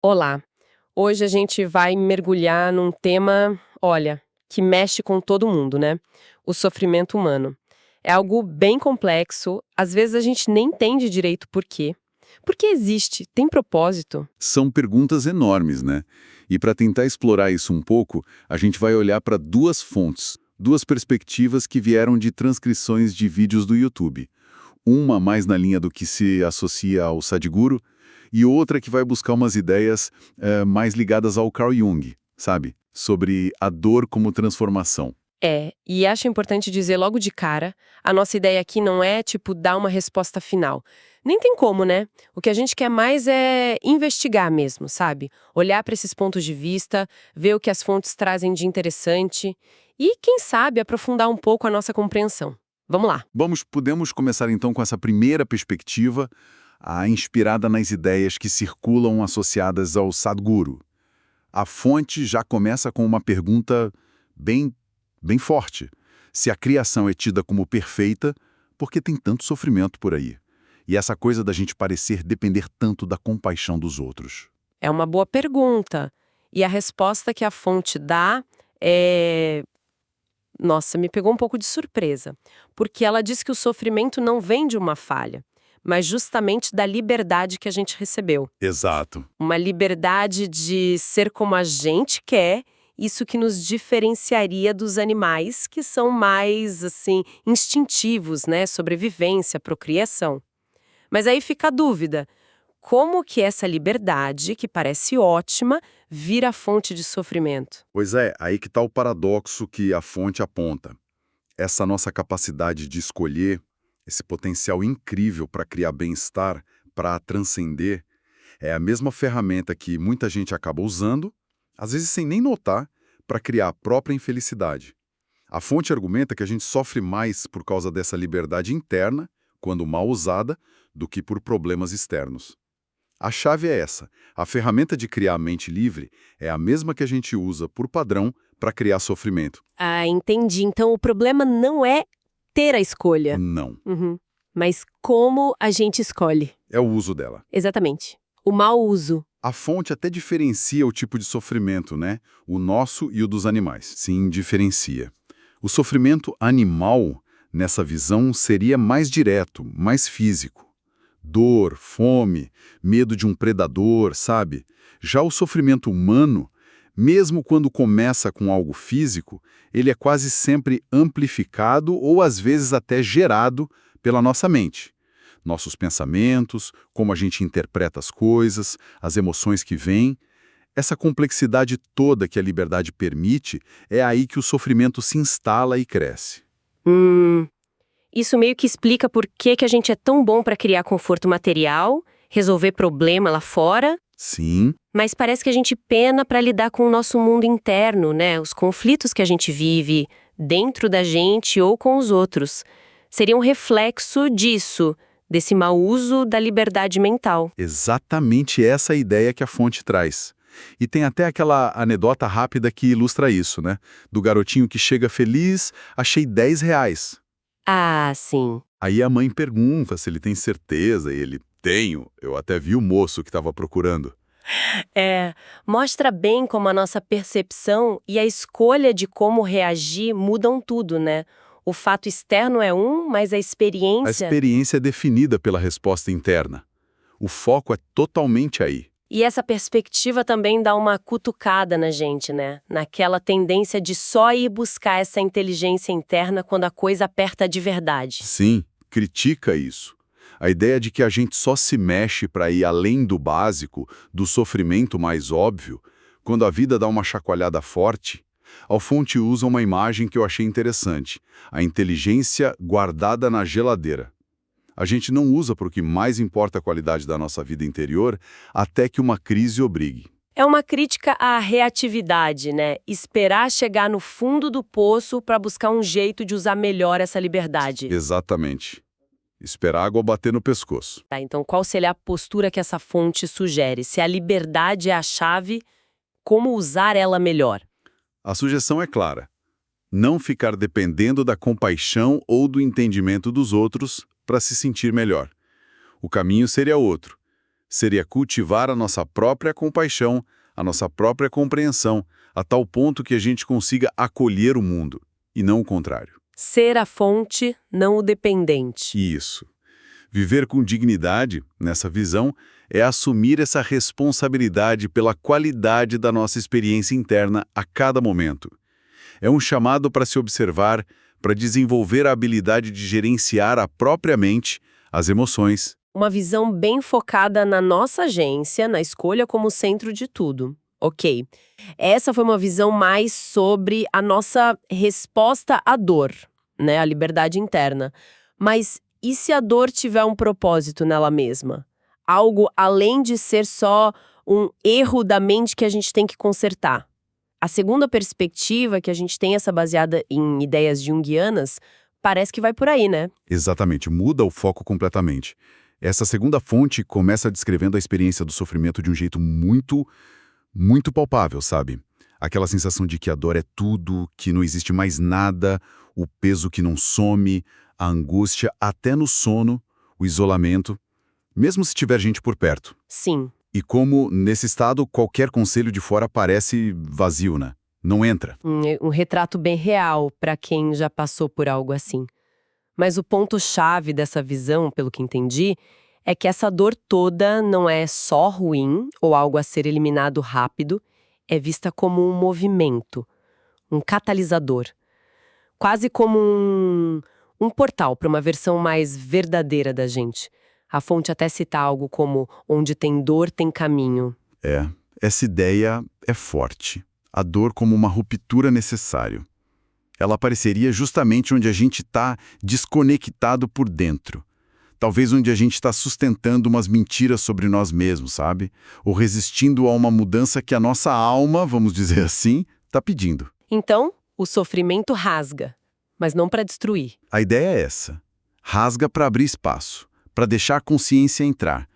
Olá! Hoje a gente vai mergulhar num tema, olha, que mexe com todo mundo, né? O sofrimento humano. É algo bem complexo, às vezes a gente nem entende direito por quê. Por que existe? Tem propósito? São perguntas enormes, né? E para tentar explorar isso um pouco, a gente vai olhar para duas fontes, duas perspectivas que vieram de transcrições de vídeos do YouTube. Uma mais na linha do que se associa ao Sadhguru e outra que vai buscar umas ideias mais ligadas ao Carl Jung, sabe? Sobre a dor como transformação. E acho importante dizer logo de cara, a nossa ideia aqui não é, tipo, dar uma resposta final. Nem tem como, né? O que a gente quer mais é investigar mesmo, sabe? Olhar para esses pontos de vista, ver o que as fontes trazem de interessante e, quem sabe, aprofundar um pouco a nossa compreensão. Vamos lá. Podemos começar então com essa primeira perspectiva, a inspirada nas ideias que circulam associadas ao Sadhguru. A fonte já começa com uma pergunta bem forte. Se a criação é tida como perfeita, por que tem tanto sofrimento por aí? E essa coisa da gente parecer depender tanto da compaixão dos outros. É uma boa pergunta. E a resposta que a fonte dá é... Nossa, me pegou um pouco de surpresa. Porque ela diz que o sofrimento não vem de uma falha, mas justamente da liberdade que a gente recebeu. Exato. Uma liberdade de ser como a gente quer, isso que nos diferenciaria dos animais que são mais, assim, instintivos, né? Sobrevivência, procriação. Mas aí fica a dúvida. Como que essa liberdade, que parece ótima, vira fonte de sofrimento? Pois é, aí que está o paradoxo que a fonte aponta. Essa nossa capacidade de escolher, esse potencial incrível para criar bem-estar, para transcender, é a mesma ferramenta que muita gente acaba usando, às vezes sem nem notar, para criar a própria infelicidade. A fonte argumenta que a gente sofre mais por causa dessa liberdade interna, quando mal usada, do que por problemas externos. A chave é essa. A ferramenta de criar a mente livre é a mesma que a gente usa, por padrão, para criar sofrimento. Ah, entendi. Então o problema não é ter a escolha. Não. Uhum. Mas como a gente escolhe. É o uso dela. Exatamente. O mau uso. A fonte até diferencia o tipo de sofrimento, né? O nosso e o dos animais. Sim, diferencia. O sofrimento animal, nessa visão, seria mais direto, mais físico. Dor, fome, medo de um predador, sabe? Já o sofrimento humano, mesmo quando começa com algo físico, ele é quase sempre amplificado ou às vezes até gerado pela nossa mente. Nossos pensamentos, como a gente interpreta as coisas, as emoções que vêm. Essa complexidade toda que a liberdade permite, é aí que o sofrimento se instala e cresce. Isso meio que explica por que a gente é tão bom para criar conforto material, resolver problema lá fora, Sim, mas parece que a gente pena para lidar com o nosso mundo interno, né? Os conflitos que a gente vive dentro da gente ou com os outros. Seria um reflexo disso, desse mau uso da liberdade mental. exatamente essa a ideia que a fonte traz. E tem até aquela anedota rápida que ilustra isso, né? Do garotinho que chega feliz, achei R$ 10. Ah, sim. Aí a mãe pergunta se ele tem certeza, e ele, tenho, eu até vi o moço que estava procurando. Mostra bem como a nossa percepção e a escolha de como reagir mudam tudo, né? O fato externo é um, mas a A experiência... experiência é definida pela resposta interna. O foco é totalmente aí. E essa perspectiva também dá uma cutucada na gente, né? Naquela tendência de só ir buscar essa inteligência interna quando a coisa aperta de verdade. Sim, critica isso. A ideia de que a gente só se mexe para ir além do básico, do sofrimento mais óbvio, quando a vida dá uma chacoalhada forte. A fonte usa uma imagem que eu achei interessante: a inteligência guardada na geladeira. A gente não usa para o que mais importa a qualidade da nossa vida interior, até que uma crise obrigue. É uma crítica à reatividade, né? Esperar chegar no fundo do poço para buscar um jeito de usar melhor essa liberdade. Exatamente. Esperar a água bater no pescoço. Tá, então qual seria a postura que essa fonte sugere? Se a liberdade é a chave, como usar ela melhor? A sugestão é clara: não ficar dependendo da compaixão ou do entendimento dos outros para se sentir melhor. O caminho seria outro: seria cultivar a nossa própria compaixão, a nossa própria compreensão, a tal ponto que a gente consiga acolher o mundo, e não o contrário. Ser a fonte, não o dependente. Isso. Viver com dignidade, nessa visão, é assumir essa responsabilidade pela qualidade da nossa experiência interna a cada momento. É um chamado para se observar, para desenvolver a habilidade de gerenciar a própria mente, as emoções. Uma visão bem focada na nossa agência, na escolha como centro de tudo. Ok. Essa foi uma visão mais sobre a nossa resposta à dor, né? A liberdade interna. Mas e se a dor tiver um propósito nela mesma? Algo além de ser só um erro da mente que a gente tem que consertar. A segunda perspectiva, que a gente tem essa baseada em ideias junguianas, parece que vai por aí, né? Exatamente, muda o foco completamente. Essa segunda fonte começa descrevendo a experiência do sofrimento de um jeito muito palpável, sabe? Aquela sensação de que a dor é tudo, que não existe mais nada, o peso que não some, a angústia até no sono, o isolamento, mesmo se tiver gente por perto. Sim. E como, nesse estado, qualquer conselho de fora parece vazio, né? Não entra. Um retrato bem real para quem já passou por algo assim. Mas o ponto-chave dessa visão, pelo que entendi, é que essa dor toda não é só ruim ou algo a ser eliminado rápido, é vista como um movimento, um catalisador. Quase como um portal para uma versão mais verdadeira da gente. A fonte até cita algo como onde tem dor, tem caminho. Essa ideia é forte. A dor como uma ruptura necessária. Ela apareceria justamente onde a gente está desconectado por dentro. Talvez onde a gente está sustentando umas mentiras sobre nós mesmos, sabe? Ou resistindo a uma mudança que a nossa alma, vamos dizer assim, está pedindo. Então, o sofrimento rasga, mas não para destruir. A ideia é essa. Rasga para abrir espaço, para deixar a consciência entrar.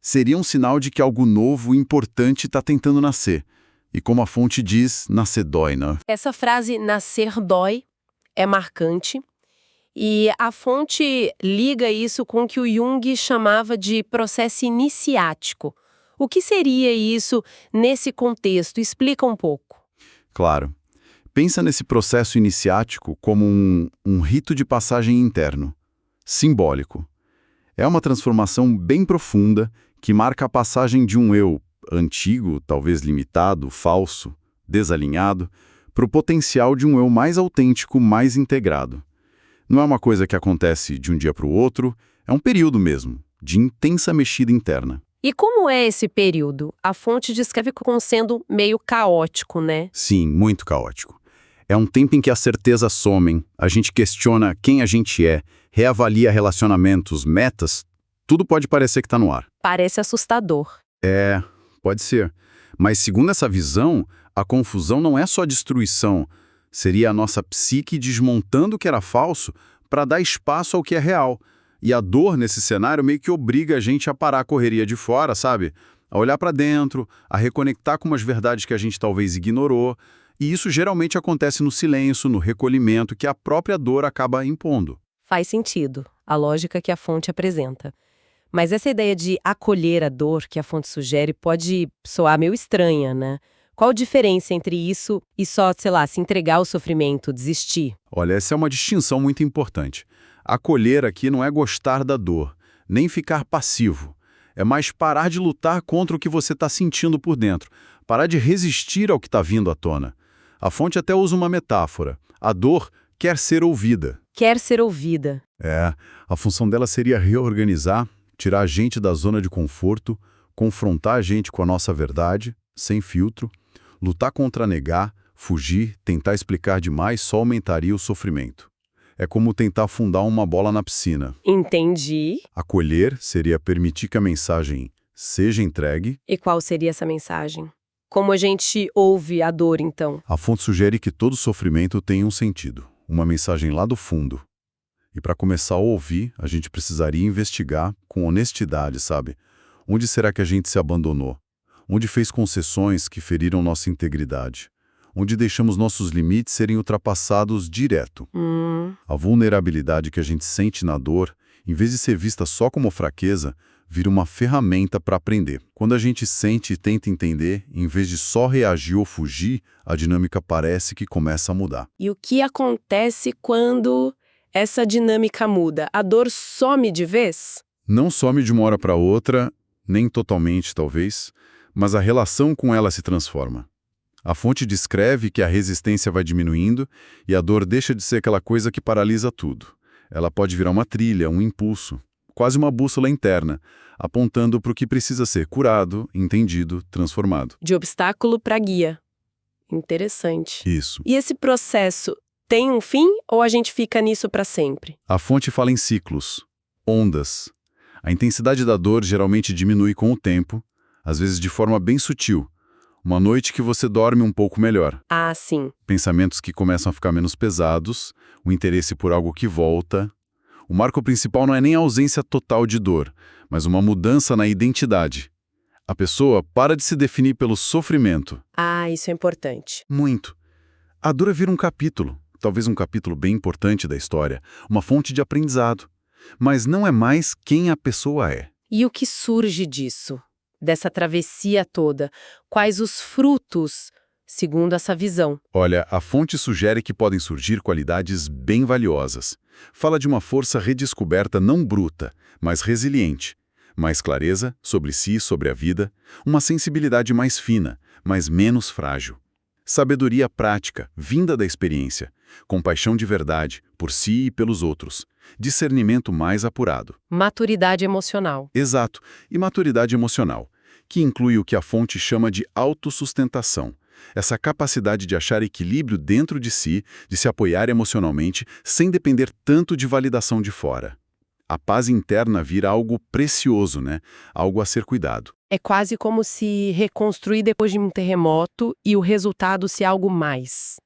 Seria um sinal de que algo novo e importante está tentando nascer. E como a fonte diz, nascer dói, né? Essa frase, nascer dói, é marcante. E a fonte liga isso com o que o Jung chamava de processo iniciático. O que seria isso nesse contexto? Explica um pouco. Claro. Pensa nesse processo iniciático como um rito de passagem interno, simbólico. É uma transformação bem profunda que marca a passagem de um eu antigo, talvez limitado, falso, desalinhado, para o potencial de um eu mais autêntico, mais integrado. Não é uma coisa que acontece de um dia para o outro, é um período mesmo, de intensa mexida interna. E como é esse período? A fonte descreve como sendo meio caótico, né? Sim, muito caótico. É um tempo em que as certezas somem, a gente questiona quem a gente é, reavalia relacionamentos, metas, tudo pode parecer que está no ar. Parece assustador. Pode ser. Mas segundo essa visão, a confusão não é só destruição, seria a nossa psique desmontando o que era falso para dar espaço ao que é real. E a dor nesse cenário meio que obriga a gente a parar a correria de fora, sabe? A olhar para dentro, a reconectar com umas verdades que a gente talvez ignorou. E isso geralmente acontece no silêncio, no recolhimento que a própria dor acaba impondo. Faz sentido, a lógica que a fonte apresenta. Mas essa ideia de acolher a dor que a fonte sugere pode soar meio estranha, né? Qual a diferença entre isso e só, sei lá, se entregar ao sofrimento, desistir? Olha, essa é uma distinção muito importante. Acolher aqui não é gostar da dor, nem ficar passivo. É mais parar de lutar contra o que você está sentindo por dentro, parar de resistir ao que está vindo à tona. A fonte até usa uma metáfora. A dor quer ser ouvida. Quer ser ouvida. A função dela seria reorganizar, tirar a gente da zona de conforto, confrontar a gente com a nossa verdade, sem filtro, lutar contra negar, fugir, tentar explicar demais só aumentaria o sofrimento. É como tentar afundar uma bola na piscina. Entendi. Acolher seria permitir que a mensagem seja entregue. E qual seria essa mensagem? Como a gente ouve a dor, então? A fonte sugere que todo sofrimento tem um sentido, uma mensagem lá do fundo. E para começar a ouvir, a gente precisaria investigar com honestidade, sabe? Onde será que a gente se abandonou? Onde fez concessões que feriram nossa integridade? Onde deixamos nossos limites serem ultrapassados direto? A vulnerabilidade que a gente sente na dor Em vez de ser vista só como fraqueza, vira uma ferramenta para aprender. Quando a gente sente e tenta entender, em vez de só reagir ou fugir, a dinâmica parece que começa a mudar. E o que acontece quando essa dinâmica muda? A dor some de vez? Não some de uma hora para outra, nem totalmente talvez, mas a relação com ela se transforma. A fonte descreve que a resistência vai diminuindo e a dor deixa de ser aquela coisa que paralisa tudo. Ela pode virar uma trilha, um impulso, quase uma bússola interna, apontando para o que precisa ser curado, entendido, transformado. De obstáculo para guia. Interessante. Isso. E esse processo tem um fim ou a gente fica nisso para sempre? A fonte fala em ciclos, ondas. A intensidade da dor geralmente diminui com o tempo, às vezes de forma bem sutil. Uma noite que você dorme um pouco melhor. Ah, sim. Pensamentos que começam a ficar menos pesados, o interesse por algo que volta. O marco principal não é nem a ausência total de dor, mas uma mudança na identidade. A pessoa para de se definir pelo sofrimento. Ah, isso é importante. Muito. A dor vira um capítulo, talvez um capítulo bem importante da história, uma fonte de aprendizado. Mas não é mais quem a pessoa é. E o que surge disso? Dessa travessia toda? Quais os frutos, segundo essa visão? Olha, a fonte sugere que podem surgir qualidades bem valiosas. Fala de uma força redescoberta não bruta, mas resiliente. Mais clareza sobre si e sobre a vida, uma sensibilidade mais fina, mas menos frágil. Sabedoria prática, vinda da experiência, compaixão de verdade, por si e pelos outros, discernimento mais apurado. Maturidade emocional. Exato, e maturidade emocional, que inclui o que a fonte chama de autossustentação. Essa capacidade de achar equilíbrio dentro de si, de se apoiar emocionalmente, sem depender tanto de validação de fora. A paz interna vira algo precioso, né? Algo a ser cuidado. É quase como se reconstruir depois de um terremoto e o resultado ser algo mais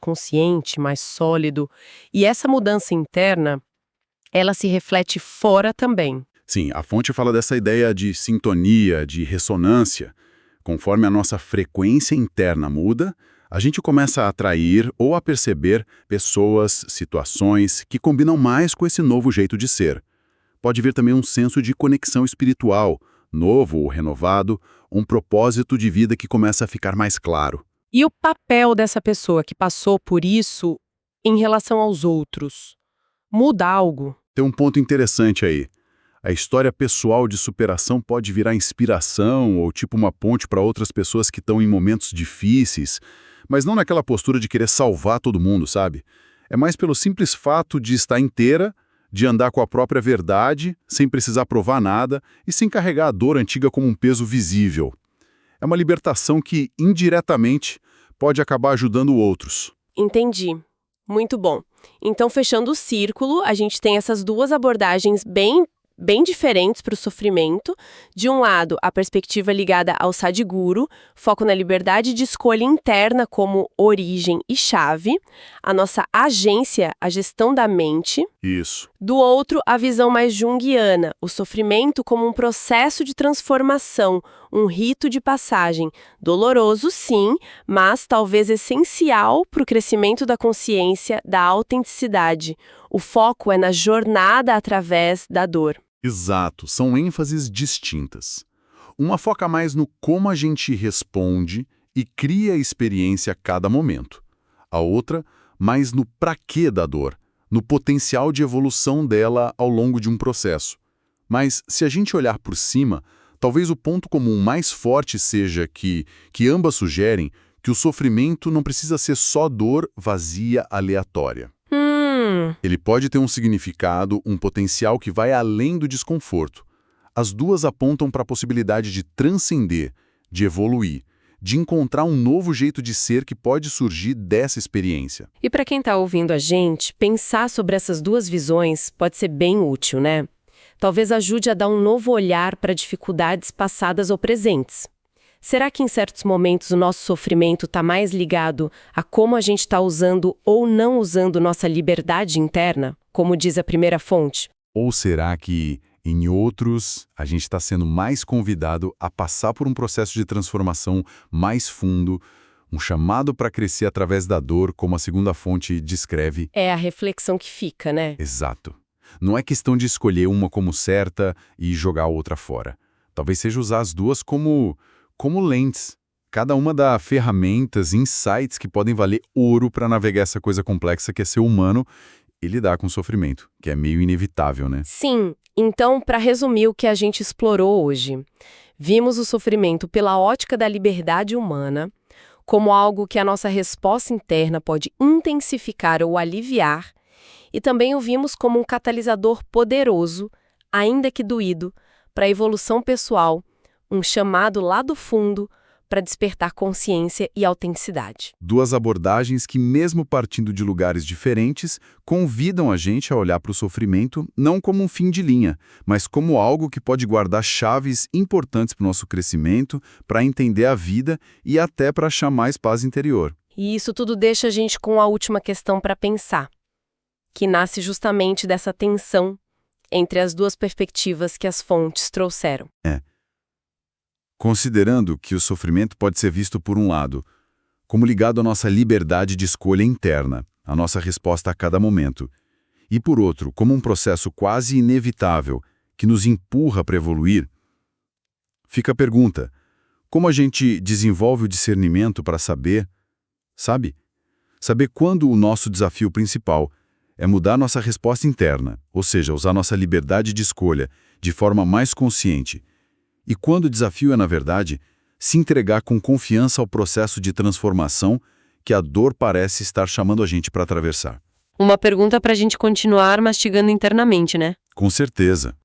consciente, mais sólido. E essa mudança interna, ela se reflete fora também. Sim, a fonte fala dessa ideia de sintonia, de ressonância. Conforme a nossa frequência interna muda, a gente começa a atrair ou a perceber pessoas, situações que combinam mais com esse novo jeito de ser. Pode vir também um senso de conexão espiritual, novo ou renovado, um propósito de vida que começa a ficar mais claro. E o papel dessa pessoa que passou por isso em relação aos outros? Muda algo? Tem um ponto interessante aí. A história pessoal de superação pode virar inspiração ou tipo uma ponte para outras pessoas que estão em momentos difíceis, mas não naquela postura de querer salvar todo mundo, sabe? É mais pelo simples fato de estar inteira, de andar com a própria verdade, sem precisar provar nada e sem carregar a dor antiga como um peso visível. É uma libertação que, indiretamente, pode acabar ajudando outros. Entendi. Muito bom. Então, fechando o círculo, a gente tem essas duas abordagens bem diferentes para o sofrimento. De um lado, a perspectiva ligada ao Sadhguru, foco na liberdade de escolha interna como origem e chave, a nossa agência, a gestão da mente. Isso. Do outro, a visão mais junguiana, o sofrimento como um processo de transformação, um rito de passagem, doloroso sim, mas talvez essencial para o crescimento da consciência, da autenticidade. O foco é na jornada através da dor. Exato, são ênfases distintas. Uma foca mais no como a gente responde e cria a experiência a cada momento. A outra, mais no pra quê da dor, no potencial de evolução dela ao longo de um processo. Mas, se a gente olhar por cima, talvez o ponto comum mais forte seja que ambas sugerem que o sofrimento não precisa ser só dor vazia aleatória. Ele pode ter um significado, um potencial que vai além do desconforto. As duas apontam para a possibilidade de transcender, de evoluir, de encontrar um novo jeito de ser que pode surgir dessa experiência. E para quem está ouvindo a gente, pensar sobre essas duas visões pode ser bem útil, né? Talvez ajude a dar um novo olhar para dificuldades passadas ou presentes. Será que em certos momentos o nosso sofrimento está mais ligado a como a gente está usando ou não usando nossa liberdade interna, como diz a primeira fonte? Ou será que, em outros, a gente está sendo mais convidado a passar por um processo de transformação mais fundo, um chamado para crescer através da dor, como a segunda fonte descreve? É a reflexão que fica, né? Exato. Não é questão de escolher uma como certa e jogar a outra fora. Talvez seja usar as duas como lentes. Cada uma dá ferramentas, insights que podem valer ouro para navegar essa coisa complexa que é ser humano e lidar com o sofrimento, que é meio inevitável, né? Sim, então, para resumir o que a gente explorou hoje, vimos o sofrimento pela ótica da liberdade humana, como algo que a nossa resposta interna pode intensificar ou aliviar, e também o vimos como um catalisador poderoso, ainda que doído, para a evolução pessoal, um chamado lá do fundo para despertar consciência e autenticidade. Duas abordagens que, mesmo partindo de lugares diferentes, convidam a gente a olhar para o sofrimento não como um fim de linha, mas como algo que pode guardar chaves importantes para o nosso crescimento, para entender a vida e até para achar mais paz interior. E isso tudo deixa a gente com a última questão para pensar, que nasce justamente dessa tensão entre as duas perspectivas que as fontes trouxeram. Considerando que o sofrimento pode ser visto, por um lado, como ligado à nossa liberdade de escolha interna, a nossa resposta a cada momento, e por outro, como um processo quase inevitável que nos empurra para evoluir, fica a pergunta: como a gente desenvolve o discernimento para saber, saber quando o nosso desafio principal é mudar nossa resposta interna, ou seja, usar nossa liberdade de escolha de forma mais consciente, e quando o desafio é, na verdade, se entregar com confiança ao processo de transformação que a dor parece estar chamando a gente para atravessar. Uma pergunta para a gente continuar mastigando internamente, né? Com certeza.